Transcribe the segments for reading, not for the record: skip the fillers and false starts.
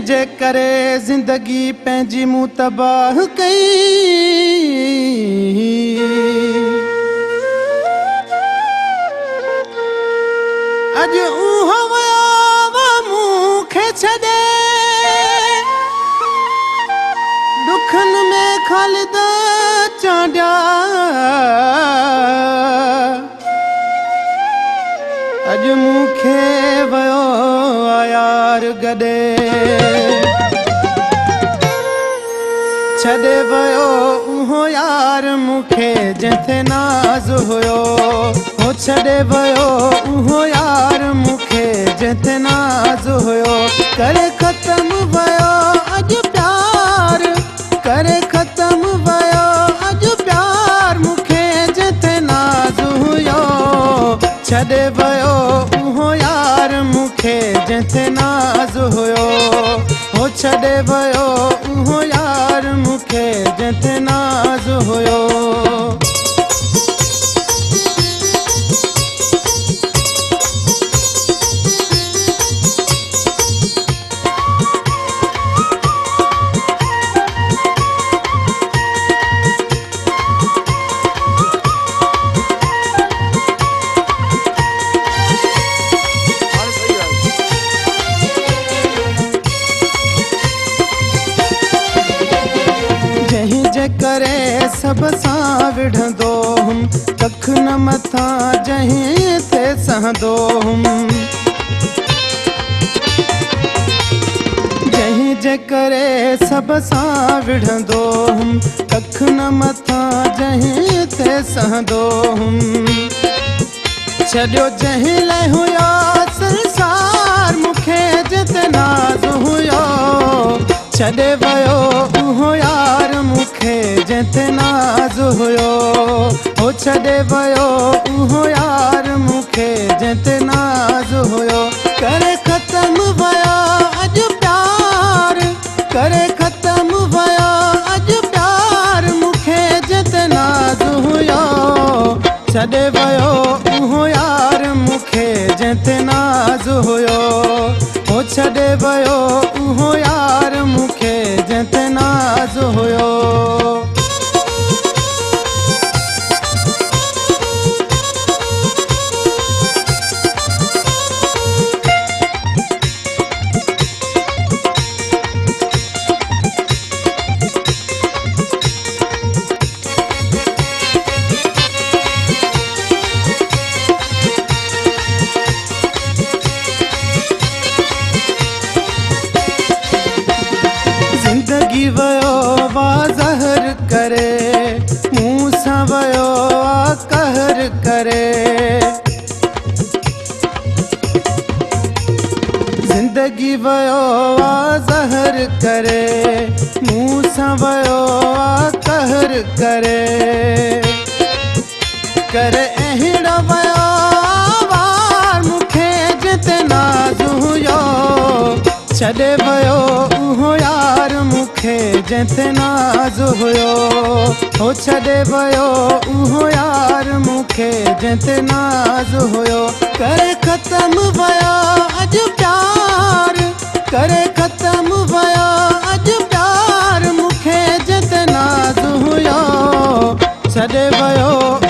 जंहिंजे करे ज़िंदगी पंहिंजी मूं तबाह कई अॼु उहो वियो मूंखे छॾे दुखनि में ख़ालिद चांडिया अॼु मूंखे वियो यार गॾे छॾे वियो उहो यार मूंखे जंहिंते नाज़ हुयो हो छॾे वियो उहो यार मूंखे जंहिंते नाज़ हुयो करे ख़तमु वियो अॼु प्यार करे ख़तमु वियो अॼु प्यार मूंखे जंहिंते नाज़ हुयो छॾे वियो उहो यार मूंखे जंहिंते नाज़ हुयो हो छॾे वियो उहो यार मूंखे जंहिंते नाज़ हुयो जंहिंजे करे सभ सां विढ़ंदो हुम कख न मथां जंहिं ते सहंदो हुम जंहिंजे करे सभ सां विढ़ंदो हुम कख न मथां जंहिं ते सहंदो हुम छॾियो जंहिं लाइ हुयो संसार मूंखे जिते नाज़ हुयो छॾे वियो उहो यार मूंखे जंहिंते नाज़ हुयो हो छॾे वियो उहो यार मूंखे जंहिंते नाज़ हुयो करे ख़तमु वियो अॼु प्यार करे ख़तमु वियो अॼु प्यार मूंखे जंहिंते नाज़ हुयो छॾे वियो उहो यार मूंखे जंहिंते नाज़ हुयो हो छॾे वियो उहो यार मूंखे जंहिंते नाज़ हुयो ज़िंदगी वियो वा ज़हर करे मूं सां वियो आ कहर करे ज़िंदगी वियो आ ज़हर करे मूं सां वियो आ कहर करे करे अहिड़ा वियो वार मूंखे जिते नाज़ हुयो छॾे वियो उहो यार मूंखे जंहिंते नाज़ हुयो हो छॾे वियो उहो यार मूंखे जंहिंते नाज़ हुयो करे ख़तमु वियो अॼु प्यार करे ख़तमु वियो अॼु प्यार मूंखे जंहिंते नाज़ हुयो छॾे वियो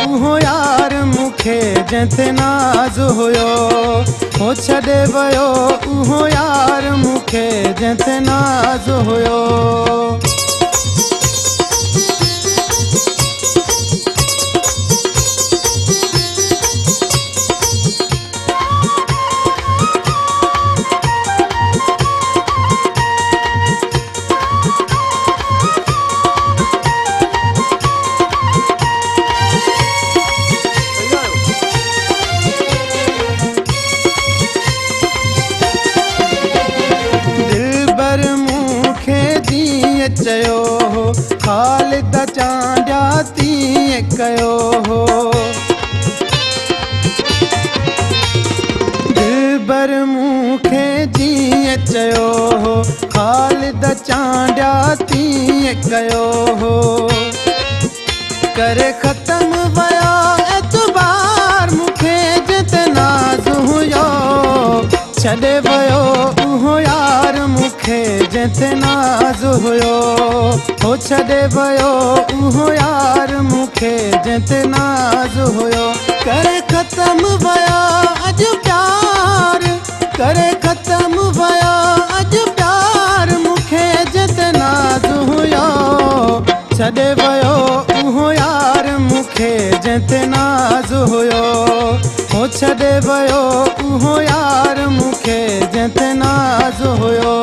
उहो यार मूंखे जंहिंते नाज़ हुयो हो छॾे वियो उहो यार मूंखे जंहिंते नाज़ हुयो चयो हो ख़ालिद चांडिया तीअं कयो हो दिलबर मूंखे जीअं चयो हो ख़ालिद चांडिया तीअं कयो हो करे ख़तमु वियो एतबार मूंखे जिते नाज़ हुयो छॾे वियो उहो यार मूंखे जंहिंते नाज़ हुयो हो छॾे वियो उहो यार मूंखे जंहिंते नाज़ हुयो करे ख़त्म विया अॼु प्यार करे ख़त्म विया अॼु प्यार मूंखे जंहिंते नाज़ हुयो छॾे वियो उहो यार मूंखे जंहिंते नाज़ हुयो हो छॾे वियो उहो यार मूंखे जंहिंते नाज़ हुयो।